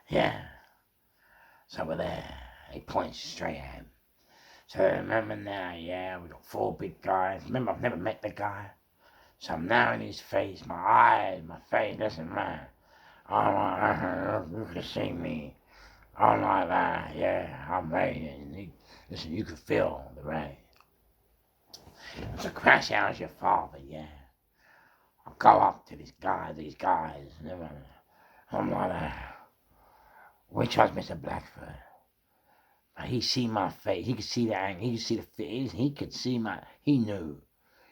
Yeah. So we're there. He points straight at him. So remember now, yeah, we got 4 big guys. Remember, I've never met the guy. So I'm now in his face, my eyes, my face, doesn't matter. I'm like, you can see me. I'm like that, yeah, I'm ready. Listen, you can feel the rain. So crash out as your father, yeah. I go up to these guys, and I'm like that. Which one's Mr. Blackford? He see my face. He could see the anger. He could see the face. He could see my. He knew.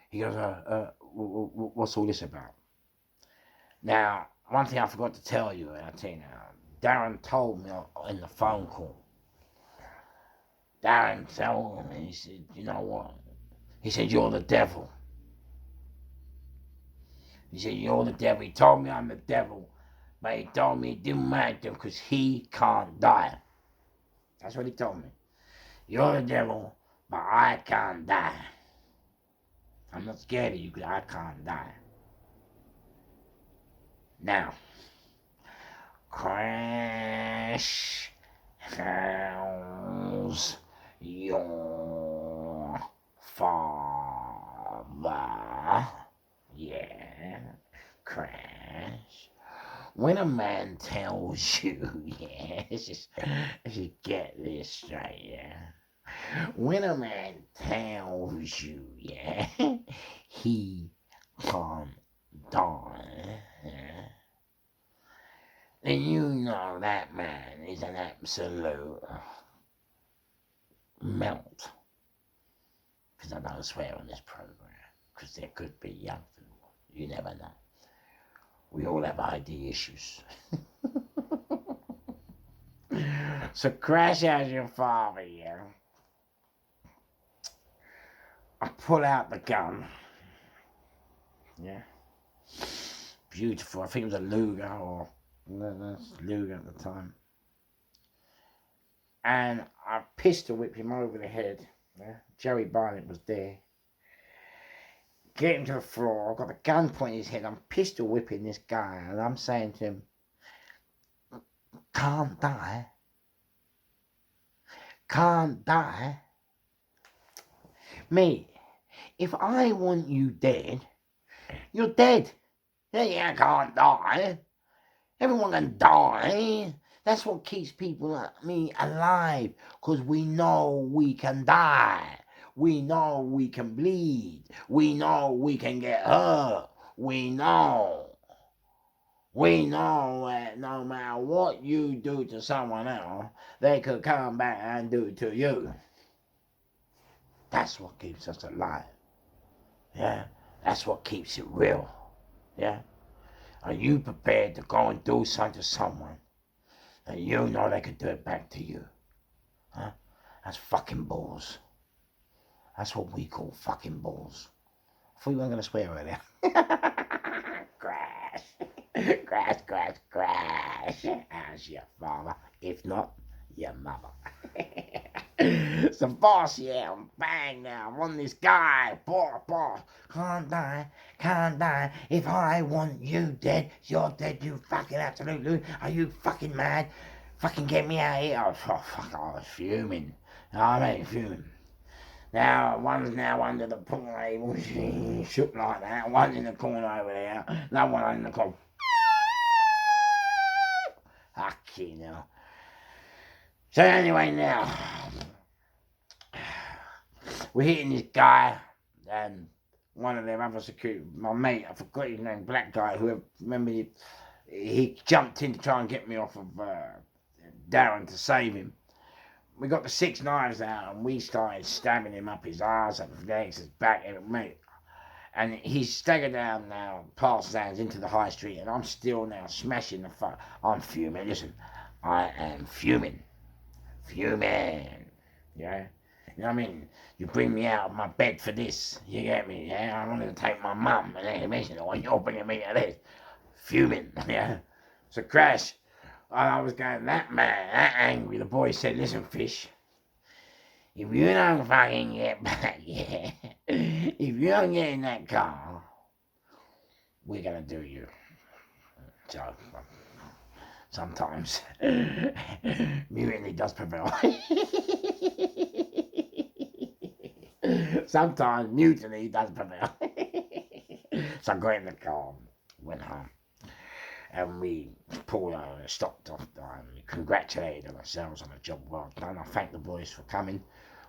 He goes, what's all this about? Now, one thing I forgot to tell you, and I'll tell you now. Darren told me in the phone call. Darren told me, he said, you know what? He said, you're the devil. He said, you're the devil. He told me I'm the devil, but he told me it didn't matter because he can't die. That's what he told me. You're the devil, but I can't die. I'm not scared of you because I can't die. Now, crash house your father. Yeah, crash. When a man tells you, yeah, let's just get this straight, yeah. When a man tells you, yeah, he can't die, yeah, then you know that man is an absolute melt. Because I don't swear on this program, because there could be young people. You never know. We all have ID issues. So crash out your father, yeah. I pull out the gun. Yeah. Beautiful. I think it was a Luger or Luger at the time. And I pistol whip him over the head. Yeah. Joey Barnett was there. Get him to the floor. I've got the gun pointing his head. I'm pistol whipping this guy, and I'm saying to him, "Can't die. Can't die. Mate, if I want you dead, you're dead. Yeah, I can't die. Everyone can die. That's what keeps people like me alive, because we know we can die. We know we can bleed. We know we can get hurt. We know that no matter what you do to someone else, they could come back and do it to you. That's what keeps us alive. Yeah, that's what keeps it real. Yeah. Are you prepared to go and do something to someone and you know they could do it back to you? Huh? That's fucking balls. That's what we call fucking balls. I thought you weren't going to swear right there. Crash. Crash, crash, crash. As your father. If not, your mother. So boss, yeah, I'm bang now. I'm on this guy. Boss. Can't die. If I want you dead, you're dead, you fucking absolute loon. Are you fucking mad? Fucking get me out of here. Oh, fuck, I was fuming. I mean, fuming. Now, one's now under the pool table, shook like that. One's in the corner over there. Another one in the corner. Fucking hell. So anyway, now, we're hitting this guy, and one of them other security, my mate, I forgot his name, black guy, who, remember, he jumped in to try and get me off of Darren to save him. We got the 6 knives out, and we started stabbing him up his arse, up his legs, his back, mate. And he's staggered down now, past Zans, into the high street, and I'm still now smashing the fuck. I'm fuming. Listen, I am fuming. Fuming. Yeah? You know what I mean? You bring me out of my bed for this. You get me? Yeah? I wanted to take my mum, and then you mentioned, oh, you're bringing me to this. Fuming. Yeah? So, crash. I was going that mad, that angry. The boy said, listen, fish. If you don't fucking get back, yeah. If you don't get in that car, we're going to do you. So, Sometimes mutiny does prevail. Sometimes mutiny does prevail. So I got in the car, went home, and we pulled over and stopped off and we congratulated ourselves on a job well done. I thanked the boys for coming.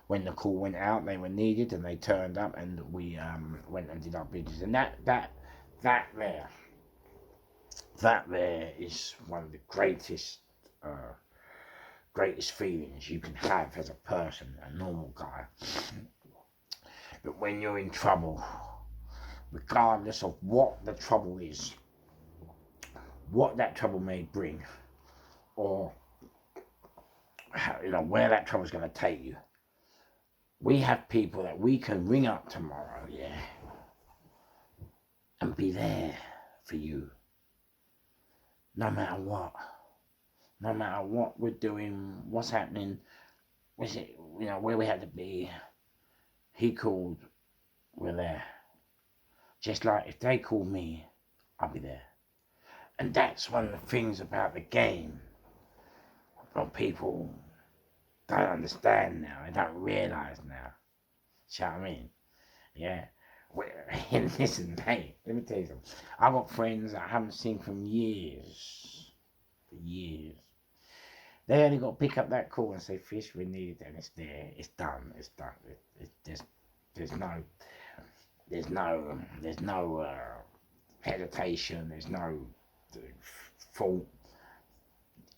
When the call went out, they were needed and they turned up, and we went and did our business. And that there is one of the greatest feelings you can have as a person, a normal guy. But when you're in trouble, regardless of what the trouble is, what that trouble may bring, or where that trouble's going to take you, we have people that we can ring up tomorrow, and be there for you, no matter what we're doing, what's happening, where we had to be. He called, we're there. Just like if they call me, I'll be there. And that's one of the things about the game. What people don't understand now, they don't realise now. See what I mean? Yeah. Listen, hey, let me tell you something. I've got friends I haven't seen from years. For years. They only got to pick up that call and say, Fish, we need it, and it's there. It's done. There's no hesitation. There's no fault.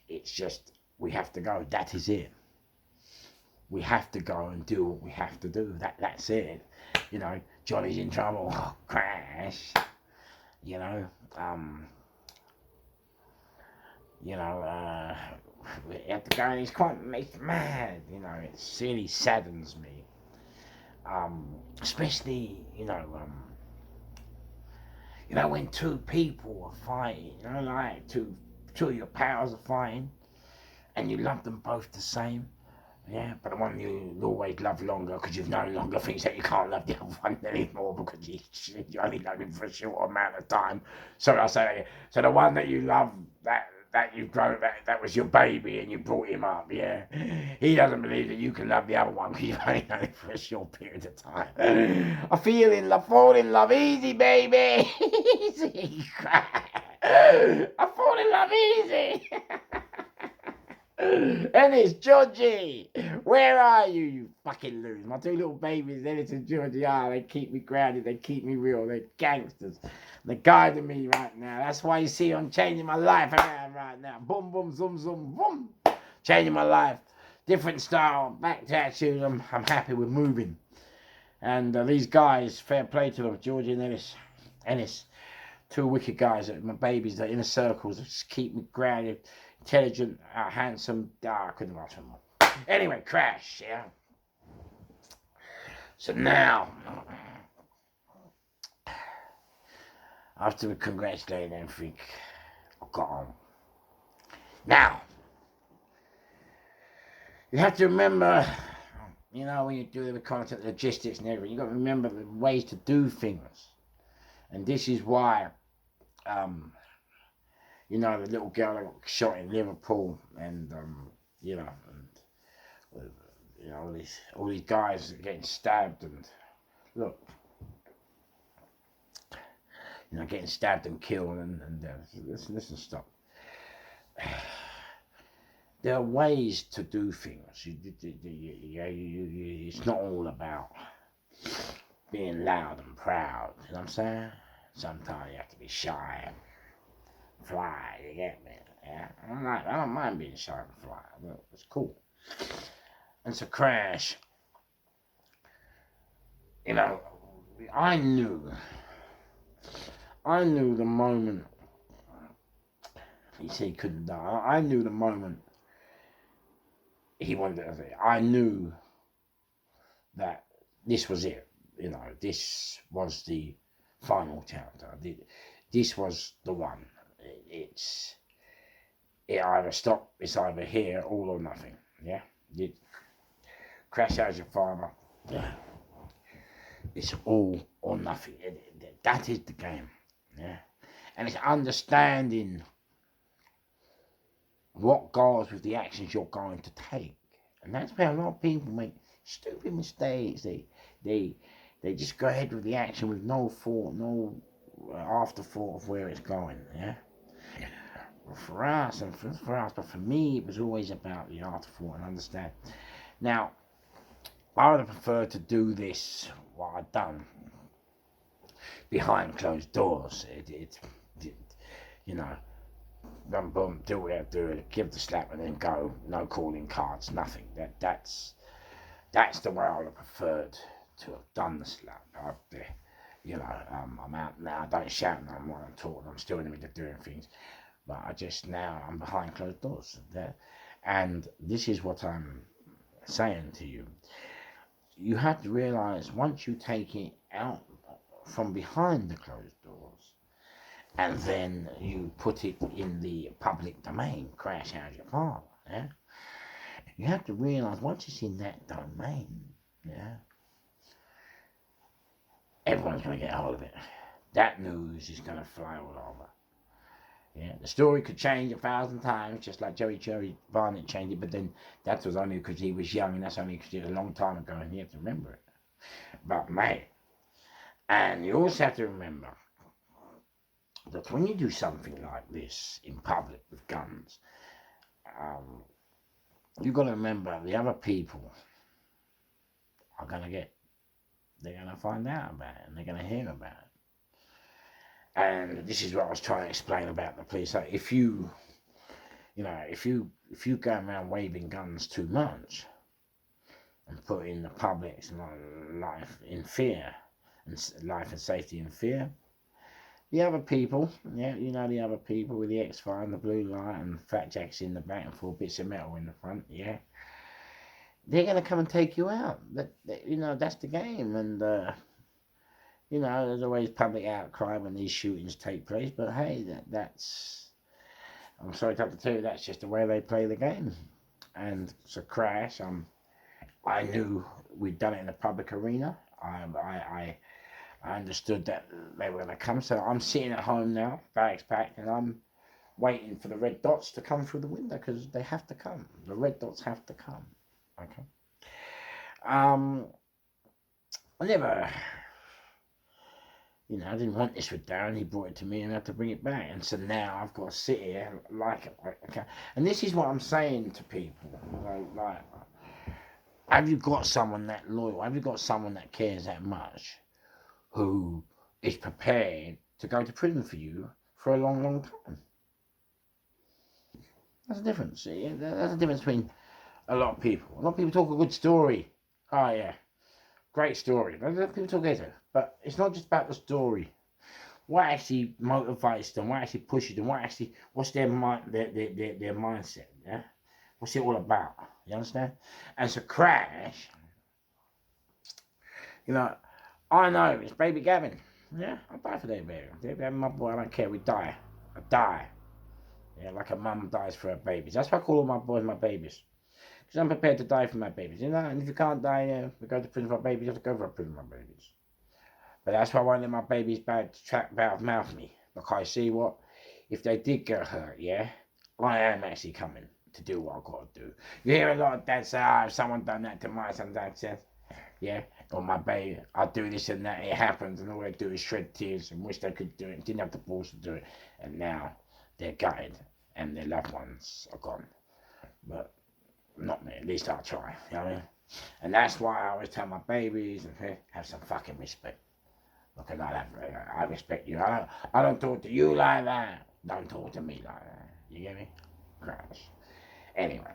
It's just we have to go. That is it. We have to go and do what we have to do. That's it. Johnny's in trouble. Oh, crash. We have to go, and it's quite makes me mad. It really saddens me. Especially, when two people are fighting, like two of your pals are fighting, and you love them both the same, but the one you always love longer because you've no longer thinks that you can't love the other one anymore because you only love him for a short amount of time. So I say, so the one that you love, that you've grown, that was your baby and you brought him up, he doesn't believe that you can love the other one because you've only known him for a short period of time. I fall in love easy, baby. Easy. I fall in love easy. Ennis, Georgie, where are you, you fucking loons? My two little babies, Ennis and Georgie, they keep me grounded, they keep me real, they're gangsters. They're guiding me right now. That's why you see I'm changing my life around right now. Boom, boom, zoom, zoom, boom. Changing my life. Different style, back to attitude. I'm happy with moving. And these guys, fair play to them, Georgie and Ennis. Two wicked guys, my babies, they're inner circles, they just keep me grounded. Intelligent, handsome, I couldn't ask for more. Anyway, crash, So now, after we congratulated everything, I got on. Now, you have to remember, when you do the content, logistics and everything, you've got to remember the ways to do things. And this is why, the little girl that got shot in Liverpool, and all these guys getting stabbed, and look, getting stabbed and killed, and listen, stop. There are ways to do things. It's not all about being loud and proud. You know what I'm saying? Sometimes you have to be shy and fly. You get me? Yeah. I don't mind being shy and fly. But it's cool. And so crash. I knew the moment he said he couldn't die. I knew the moment he wanted to say. I knew that this was it. This was the final chapter. This was the one. It either stop, it's either here, all or nothing. Yeah? Crash as your farmer. Yeah. It's all or nothing. That is the game. Yeah? And it's understanding what goes with the actions you're going to take. And that's where a lot of people make stupid mistakes. They they just go ahead with the action with no thought, no afterthought of where it's going. Yeah. For us and for us, but for me, it was always about the afterthought and understand. Now, I would have preferred to do this what I'd done behind closed doors. It you know, boom, boom, do what I do, give the slap and then go. No calling cards, nothing. That's the way I would have preferred to have done the slap up there. I'm out now. I don't shout no more. I'm talking. I'm still in the middle of doing things, but I'm behind closed doors there, and this is what I'm saying to you. You have to realize once you take it out from behind the closed doors, and then you put it in the public domain, crash out your father. Yeah, you have to realize once it's in that domain, yeah, everyone's going to get hold of it. That news is going to fly all over. Yeah, the story could change 1,000 times, just like Joey Barnett changed it, but then that was only because he was young, and that's only because it was a long time ago, and you have to remember it. But mate, and you also have to remember that when you do something like this in public with guns, you've got to remember the other people are they're gonna find out about it, and they're gonna hear about it. And this is what I was trying to explain about the police. Like if you go around waving guns too much and put in the public's life in fear and life and safety in fear, the other people, yeah, the other people with the X-Fire and the blue light and fat jacks in the back and 4 bits of metal in the front, yeah, they're gonna come and take you out. That's the game, and there's always public outcry when these shootings take place. But hey, that's I'm sorry to have to tell you, that's just the way they play the game. And it's a crash. I knew we'd done it in the public arena. I understood that they were going to come. So I'm sitting at home now, bags packed, and I'm waiting for the red dots to come through the window because they have to come. The red dots have to come. Okay. I never, I didn't want this with Darren. He brought it to me and I had to bring it back. And so now I've got to sit here okay. And this is what I'm saying to people. Like, have you got someone that loyal? Have you got someone that cares that much who is prepared to go to prison for you for a long, long time? That's the difference. Yeah? That's the difference between a lot of people. A lot of people talk a good story. Oh, yeah. Great story. A lot of people talk it, but it's not just about the story. What actually motivates them? What actually pushes them? What's their mindset? Yeah, what's it all about? You understand? And it's a crash. I know it's baby Gavin. Yeah, I'll die for that baby. Baby, my boy, I don't care. We die. I die. Yeah, like a mum dies for her babies. That's why I call all my boys my babies. Because I'm prepared to die for my babies. And if you can't die, we go to prison for babies, you have to go for prison for babies. But that's why I won't let my babies bad mouth me. Because see what? If they did get hurt, yeah, I am actually coming to do what I've got to do. You hear a lot of dads say, if someone done that to my son, dad says, yeah, or my baby, I'll do this and that, it happens, and all they do is shred tears and wish they could do it, didn't have the balls to do it, and now they're gutted and their loved ones are gone. But not me, at least I'll try, you know what I mean? And that's why I always tell my babies, have some fucking respect. Because I respect you. I don't talk to you like that. Don't talk to me like that. You get me? Crash. Anyway,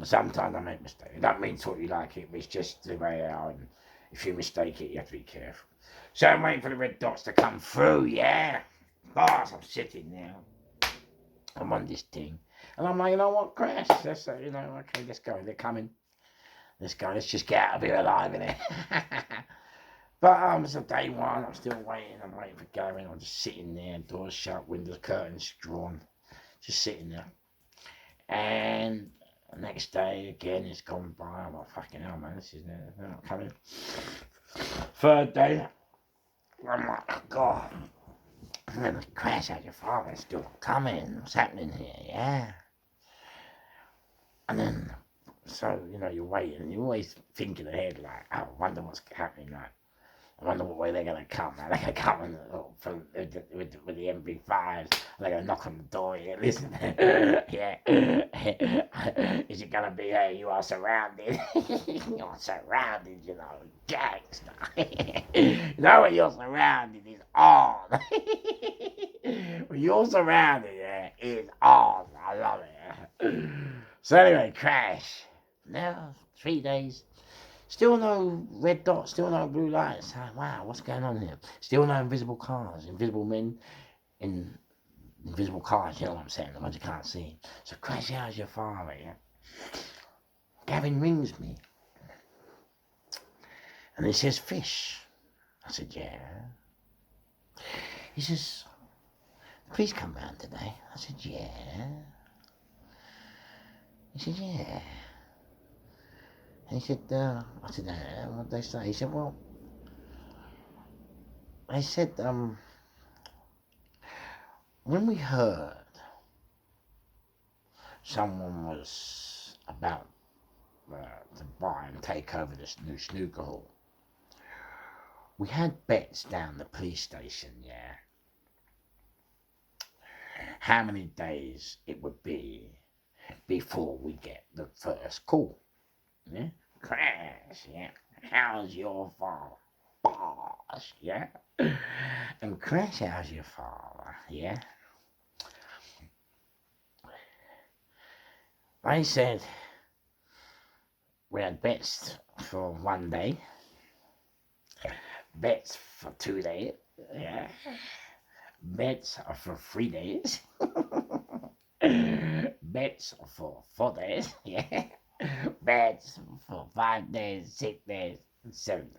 sometimes I make mistakes. I don't mean to talk you like it, but it's just the way they are. And if you mistake it, you have to be careful. So I'm waiting for the red dots to come through, yeah? Boss, I'm sitting there. I'm on this thing. And I'm like, you know what, crash? Let's okay, let's go. They're coming. Let's go. Let's just get out of here alive, innit? But it's a day one. I'm still waiting. I'm waiting for Gavin. I'm just sitting there, doors shut, windows, curtains drawn, just sitting there. And the next day again, it's gone by. I'm like, fucking hell, man, they're not coming. Third day, I'm like, oh, God. And then crash out your father's still coming. What's happening here? Yeah. And then, so, you're waiting. You're always thinking ahead, like, oh, I wonder what's happening. Like, I wonder what way they're going to come. They're going to come with the MP5s. They're going to knock on the door. Yeah, listen. Yeah. Is it going to be, hey, you are surrounded? You're surrounded, gangster. When you're surrounded, it's on. When you're surrounded, yeah, it's on. I love it. So anyway, crash. Now, 3 days. Still no red dots, still no blue lights. Wow, what's going on here? Still no invisible cars, invisible men in invisible cars, you know what I'm saying? The ones you can't see. So crash, how's your father, yeah? Gavin rings me. And he says, fish. I said, yeah. He says, please come round today. I said, yeah. He said, yeah. And he said, I said, what did they say? He said, well, they said, when we heard someone was about to buy and take over this new snooker hall, we had bets down the police station, yeah, how many days it would be before we get the first call. Yeah? Crash, yeah. How's your father? Bosh, yeah. And Crash, how's your father? Yeah. I said we had bets for 1 day, bets for 2 days, yeah. Bets are for 3 days, bets for 4 days, yeah. Bets for 5 days, 6 days, 7 days.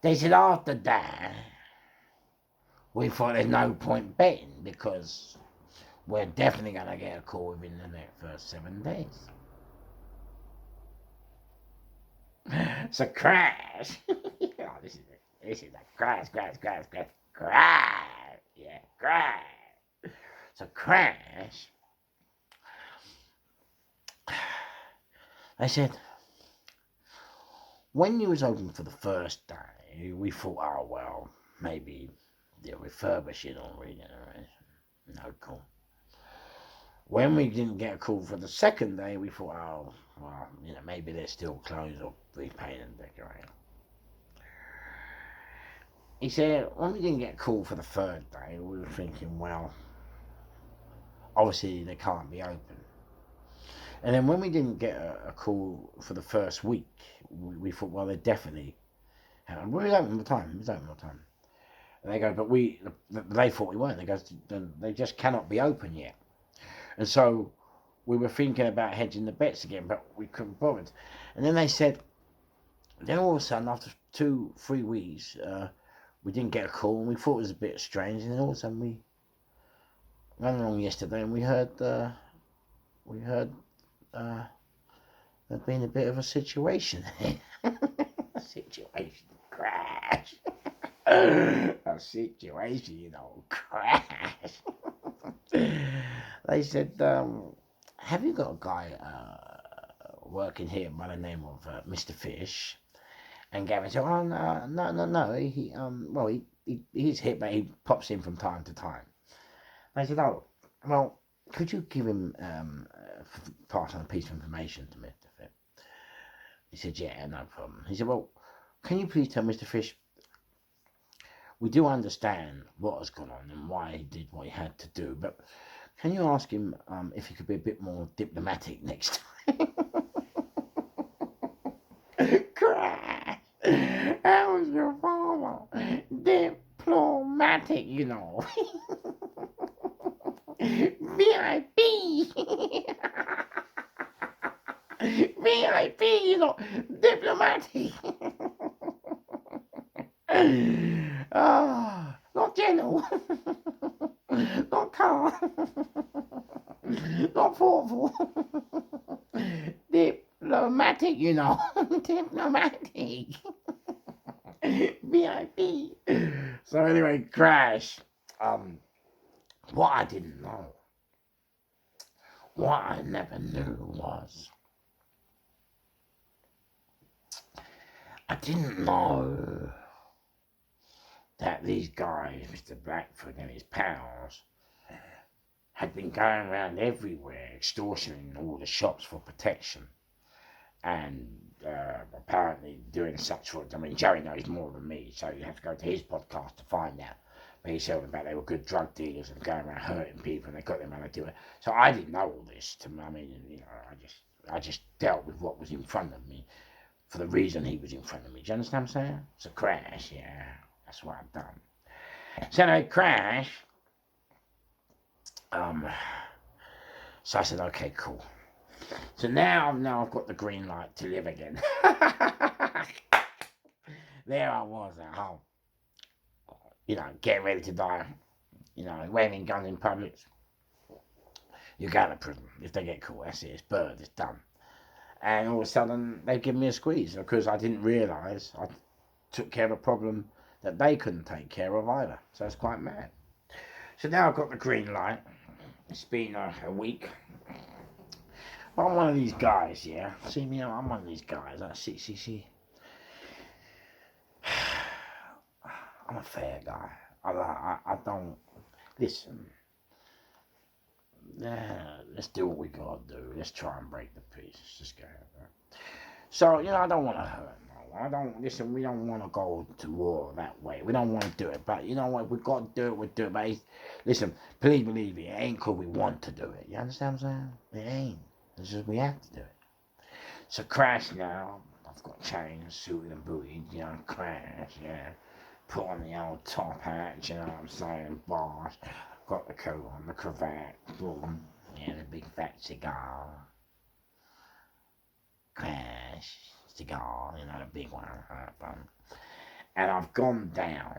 They said after that, we thought there's no point betting because we're definitely going to get a call within the first 7 days. So crash. This is a crash. Yeah, crash. So crash. I said, when you was open for the first day, we thought, oh well, maybe they're refurbishing or regeneration. No call. When we didn't get a call for the second day, we thought, oh well, maybe they're still closed or repainting and decorating. He said, when we didn't get a call for the third day, we were thinking, well, obviously they can't be open. And then when we didn't get a call for the first week, we thought, well, they're definitely. And we was open all the time. And they go, but they thought we weren't. They go, they just cannot be open yet. And so we were thinking about hedging the bets again, but we couldn't bother. And then they said, then all of a sudden, after 2-3 weeks, we didn't get a call, and we thought it was a bit strange. And then all of a sudden, we ran along yesterday, and we heard there'd been a bit of a situation. A situation crash. A situation, crash. They said, have you got a guy working here by the name of Mr. Fish? And Gavin said, oh, no. He's here, but he pops in from time to time. They said, oh, well, could you give him pass on a piece of information to Mr. Fish? He said, yeah, no problem. He said, well, can you please tell Mr. Fish, we do understand what has gone on and why he did what he had to do, but can you ask him if he could be a bit more diplomatic next time? Crash! How was your father? Diplomatic, VIP! VIP, diplomatic! Not general, not car, not thoughtful, diplomatic, diplomatic, VIP. So So anyway, crash. What I didn't know, what I never knew was, I didn't know that these guys, Mr. Blackfoot and his pals, had been going around everywhere extortioning all the shops for protection. And apparently doing such for, I mean, Joey knows more than me, so you have to go to his podcast to find out. But he said about they were good drug dealers and going around hurting people, and they got them how to do it. So I didn't know all this. I mean, you know, I just dealt with what was in front of me for the reason he was in front of me. Do you understand what I'm saying? It's a crash, yeah. That's what I've done. So anyway, crash. So I said, okay, cool. So now I've got the green light to live again. There I was at home, you know, getting ready to die, you know, waving guns in public. You go to prison. If they get caught, that's it. It's bird. It's done. And all of a sudden, they give me a squeeze because I didn't realise I took care of a problem that they couldn't take care of either. So it's quite mad. So now I've got the green light. It's been a week. I'm one of these guys, yeah. See me, I'm one of these guys. See. I'm a fair guy. I don't listen. Yeah, let's do what we gotta do. Let's try and break the peace. Let's just go ahead. So you know, I don't want to hurt no one. I don't listen. We don't want to go to war that way. We don't want to do it. But you know what? We got to do it. We do it. But listen, please believe me. It ain't because we want to do it. You understand what I'm saying? It ain't. It's just we have to do it. So crash now. I've got chains, suited and booted, you know, crash, yeah. Put on the old top hat, you know what I'm saying, boss. Got the coat on, the cravat, boom, yeah, the big fat cigar. Crash, cigar, you know, the big one. And I've gone down,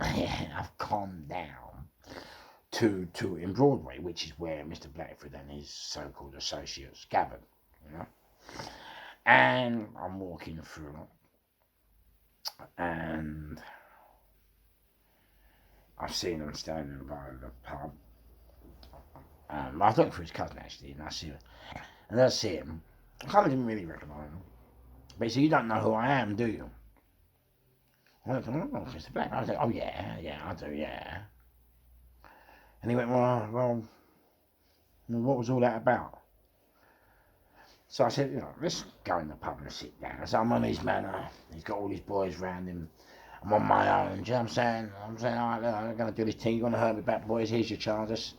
to in Broadway, which is where Mr. Blackford and his so-called associates gathered, you know. And I'm walking through, and I've seen him standing by the pub. I was looking for his cousin actually, and I see him. I kind of didn't really recognise him. But he said, "You don't know who I am, do you?" I went, "Oh, Mr. Black." I was like, "Oh yeah, I do, yeah." And he went, well, what was all that about? So I said, you know, let's go in the pub and sit down. So I'm on his manor. He's got all his boys round him. I'm on my own. Do you know what I'm saying? I'm saying, all right, look, I'm going to do this thing. You're going to hurt me back, boys. Here's your chance.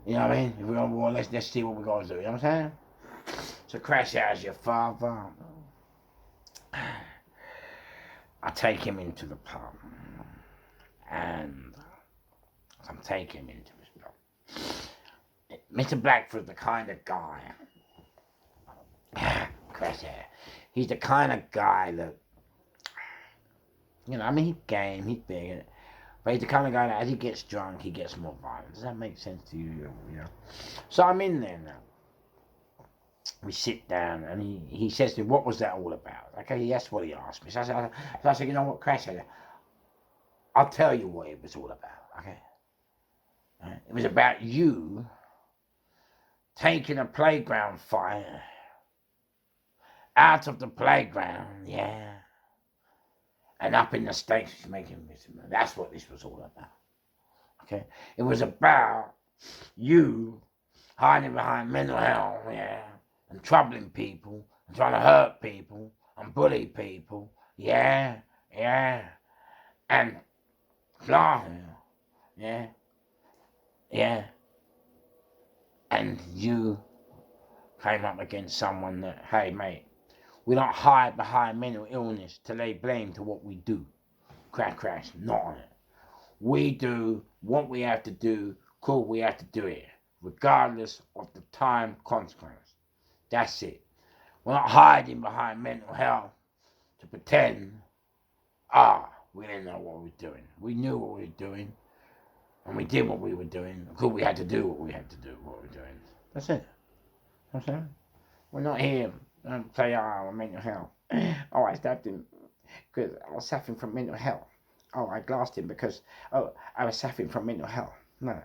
You know what I mean? If we're on war, let's see what we got to do. You know what I'm saying? So crash out as your father. I take him into the pub. And I'm taking him into his pub. Mr. Blackford's the kind of guy... Crash out. He's the kind of guy that... You know, I mean, he's game, he's big, but he's the kind of guy that as he gets drunk, he gets more violent. Does that make sense to you? You know? So I'm in there now. We sit down, and he says to me, what was that all about? Okay, that's what he asked me. So I said, you know what, Crash, I'll tell you what it was all about, okay? It was about you taking a playground fight out of the playground, yeah, and up in the States making this. That's what this was all about. Okay? It was about you hiding behind mental health, yeah, and troubling people, and trying to hurt people, and bully people, yeah, and laughing, yeah, and you came up against someone that, hey, mate, we don't hide behind mental illness to lay blame to what we do. Crash, not on it. We do what we have to do, cool, we have to do it, regardless of the time consequence. That's it. We're not hiding behind mental health to pretend, we didn't know what we were doing. We knew what we were doing, and we did what we were doing. Cool, we had to do what we had to do, what we were doing. That's it. That's it. We're not here to say, mental health. I stabbed him because I was suffering from mental health. oh, I glassed him because, oh, I was suffering from mental health. No.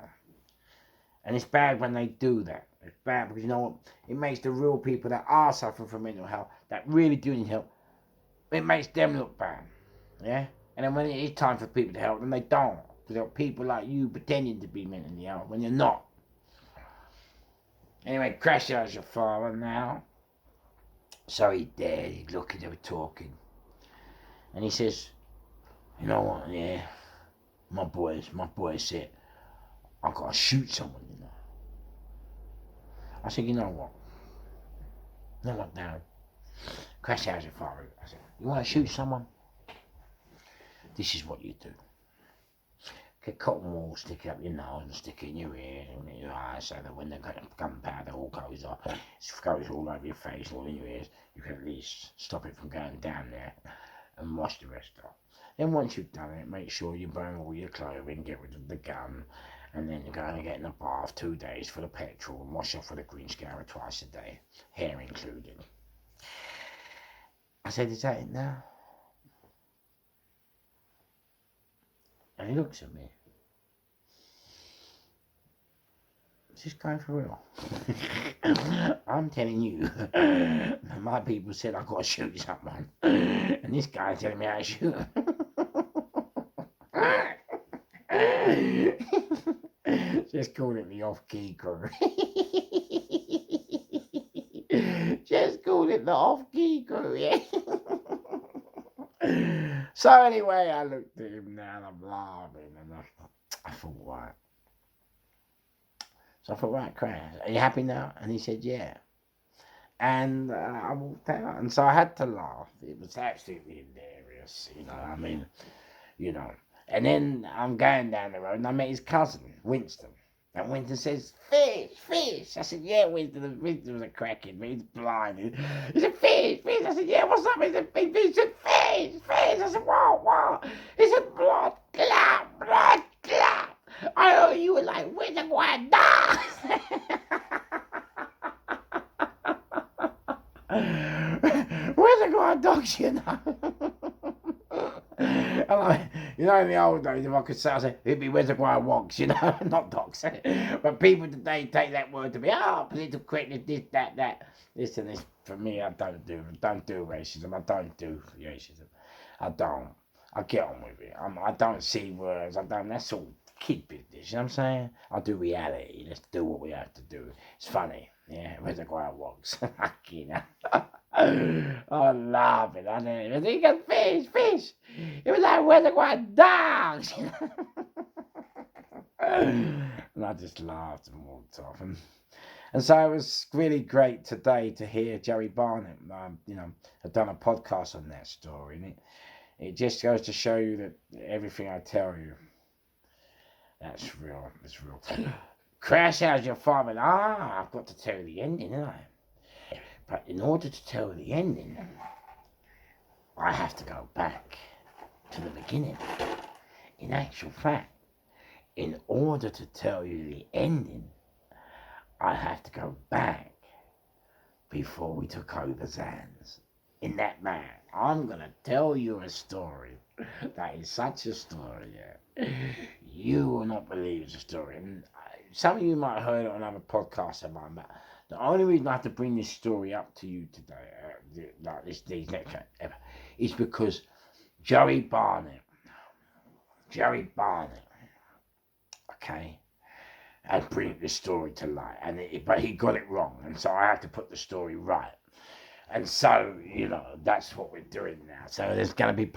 And it's bad when they do that. It's bad because, you know what? It makes the real people that are suffering from mental health, that really do need help, it makes them look bad. Yeah? And then when it is time for people to help them, they don't. Because there are people like you pretending to be mentally ill when you're not. Anyway, Crash has your father now. So he's dead. He's looking, they were talking. And he says, you know what, yeah, my boys said, I gotta shoot someone, you know. I said, you know what, Darren? Crash has your father. I said, you wanna shoot someone? This is what you do. Get cotton wool, stick it up your nose and stick it in your ear and in your eyes so that when the gunpowder all goes off, it goes all over your face, all in your ears, you can at least stop it from going down there and wash the rest off. Then once you've done it, make sure you burn all your clothing, get rid of the gun, and then you're going to get in the bath 2 days for the petrol and wash off with a green scourer twice a day, hair included. I said, is that it now? And he looks at me. Is this going for real? I'm telling you, my people said I've got to shoot someone, and this guy's telling me how to shoot him. Just call it the off-key crew. Just call it the off-key crew, yeah? So anyway, I looked at him now and I'm laughing, and I thought, right. So I thought, right, Crash, are you happy now? And he said, yeah. And I walked out, and so I had to laugh. It was absolutely hilarious, you know, I mean, you know. And then I'm going down the road, and I met his cousin, Winston. And Winston says, fish. I said, yeah, Winston was a crackhead, but he's blind. He said, fish. I said, yeah, what's up? He said, fish. He said, fish. I said, what? He said, blood clot. I know you were like, where's the white dog? Where's the white dogs, you know? You know, in the old days, if I could say, I say, it'd be reservoir wogs, you know, not dogs. But people today take that word to be, political correctness, this, that. This and this. For me, I don't do racism. I don't do racism. I don't. I get on with it. I don't see words. That's all kid business, you know what I'm saying? I do reality. Let's do what we have to do. It's funny. Yeah, reservoir wogs. You know. I love it. I know. He goes, fish. It was like, where's the white dogs? And I just laughed and walked off. And so it was really great today to hear Joey Barnett. You know, I've done a podcast on that story, and it just goes to show you that everything I tell you, that's real. It's real. Crash out your farm, and I've got to tell you the ending, haven't I? But in order to tell the ending, I have to go back to the beginning. In actual fact, in order to tell you the ending, I have to go back before we took over Zans. In that man, I'm going to tell you a story that is such a story, yeah. You will not believe it's a story. And some of you might have heard it on other podcasts of mine, but the only reason I have to bring this story up to you today, like these next ever, is because Joey Barnett, okay, and bring this story to light, but he got it wrong, and so I have to put the story right. And so, you know, that's what we're doing now. So there's going to be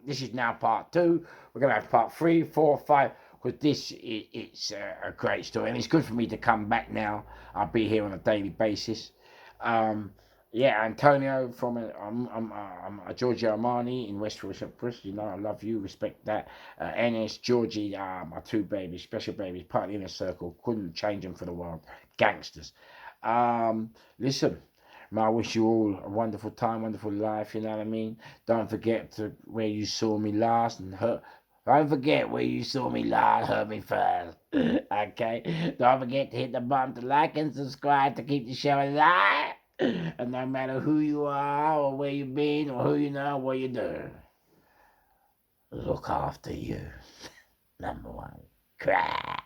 this is now part 2. We're going to have part 3, 4, 5, because it's a great story. And it's good for me to come back now. I'll be here on a daily basis. Antonio from Giorgio Armani in West Cyprus. You know, I love you, respect that. Ennis, Georgie, my 2 babies, special babies, part of the inner circle. Couldn't change them for the world. Gangsters. Listen, I wish you all a wonderful time, wonderful life, you know what I mean? Don't forget where you saw me last and don't forget where you saw me last, heard me first. Okay? Don't forget to hit the button to like and subscribe to keep the show alive. And no matter who you are or where you've been or who you know, what you do, look after you. Number one, crash.